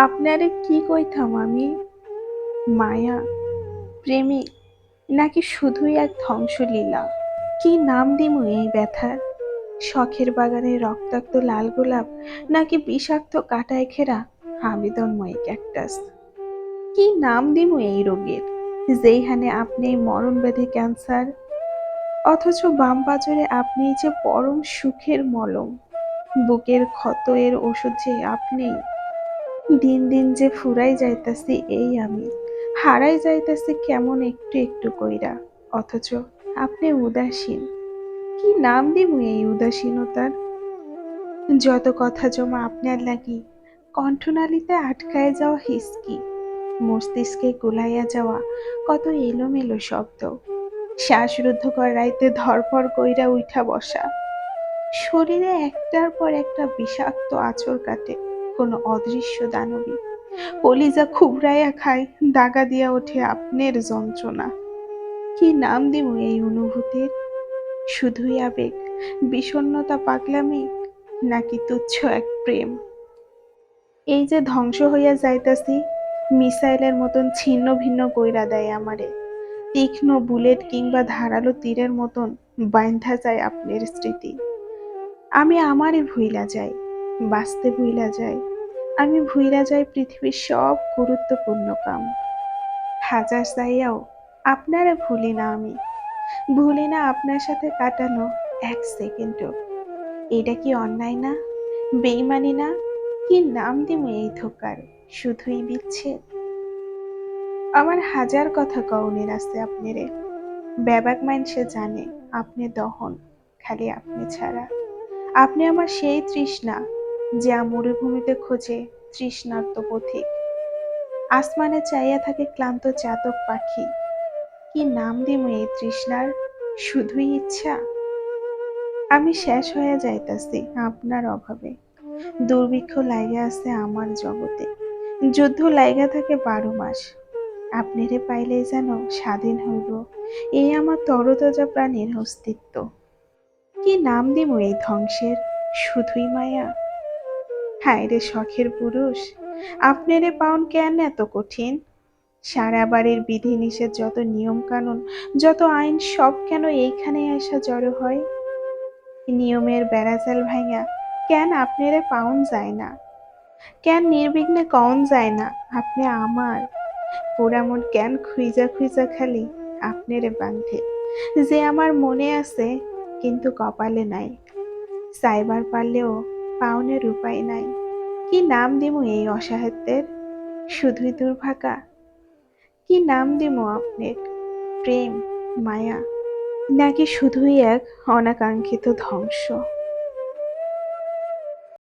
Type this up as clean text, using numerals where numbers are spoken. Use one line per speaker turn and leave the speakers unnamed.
আপনারে কি কইতাম আমি? মায়া, প্রেমিক, নাকি শুধুই এক ধ্বংসলীলা? কি নাম দিমু এই ব্যথার? শখের বাগানের রক্তাক্ত লাল গোলাপ, নাকি বিষাক্ত কাঁটায় ঘেরা আবেদনময় ক্যাকটাস? কি নাম দিমু এই রোগের, যেইখানে আপনি মরণ ব্যাধি ক্যান্সার, অথচ বাম পাজরে আপনিই যে পরম সুখের মলম। বুকের ক্ষত এর ওষুধ যে আপনিই। দিন দিন যে ফুরাই যাইতাছি এই আমি, হারাই যাইতাছি কেমন একটু একটু কইরা, অথচ আপনি উদাসীন। কি নাম দিব এই উদাসীনতার? যত কথা জমা আপনার লাগি, কণ্ঠনালীতে আটকায় যাওয়া হিসকি, মস্তিষ্কে গুলাইয়া যাওয়া কত এলোমেলো শব্দ, শ্বাসরুদ্ধকর রাইতে ধরপড় কইরা উঠা বসা, শরীরে একটার পর একটা বিষাক্ত আঁচড় কাটে কোনো অদৃশ্য দানবী, কলিজা খুবরাইয়া খায়, দাগা দিয়া ওঠে আপনের যন্ত্রণা। কি নাম দিব এই অনুভূতির? শুধুই আবেগ, বিষণ্ণতা, পাগলামি, নাকি তুচ্ছ এক প্রেম? এই যে ধ্বংস হইয়া যাইতাছি, মিসাইলের মতন ছিন্ন ভিন্ন কইরা দেয় আমারে। তীক্ষ্ণ বুলেট কিংবা ধারালো তীরের মতন বাইন্ধা যায় আপনার স্মৃতি। আমি আমারে ভুইলা যাই, বাঁচতে ভুইলা যাই। আমি ভুইলা যাই পৃথিবীর সব গুরুত্বপূর্ণ কাম। হাজার চাইয়াও আপনারে ভুলি না আমি। ভুলি না আপনার সাথে কাটানো এক সেকেন্ডও। এটা কি অন্যায় না? বেইমানি না? কি নাম দিমু এই ধোকার? শুধুই বিচ্ছেদ? আমার হাজার কথা কওনের আছে আপনারে। ব্যাবাক মাইনষে জানে আপনি দহন, খালি আপনি ছাড়া। আপনি আমার সেই তৃষ্ণা, যা মরুভূমিতে খোঁজে তৃষ্ণার্ত পথিক। আসমানে চাইয়া থাকে ক্লান্ত চাতক পাখি। কি নাম দিমু এই তৃষ্ণার? শুধুই ইচ্ছা? আমি শেষ হয়ে যাইতাছি আপনার অভাবে। দুর্ভিক্ষ লাইগা আছে আমার জগতে। যুদ্ধ লাইগা থাকে 12 মাস। আপনারে পাইলেই যেন স্বাধীন হইব এই আমার তরতাজা প্রাণীর অস্তিত্ব। কি নাম দিমু এই ধ্বংসের? শুধুই মায়া? হায়রে শখের পুরুষ, আপনারে পাউন কেন এত কঠিন? সারা বাড়ির বিধি নিষেধ, যত নিয়ম কানুন, যত আইন, সব কেন এইখানে আসা জড়ো হয়? নিয়মের বেড়াজাল ভাইঙা কেন আপনারে পাউন যায় না? কেন নির্বিঘ্নে কওন যায় না আপনি আমার? পোড়া মন কেন খুইজা খুইজা খালি আপনারে বান্ধে, যে আমার মনে আছে কিন্তু কপালে নাই, চাইবার পারলেও পাওনের উপায় নাই। কি নাম দিমু এই অসহায়ত্বের? শুধুই দুর্ভাগা? কি নাম দিমু আপনার? প্রেম, মায়া, নাকি শুধুই এক অনাকাঙ্ক্ষিত ধ্বংস?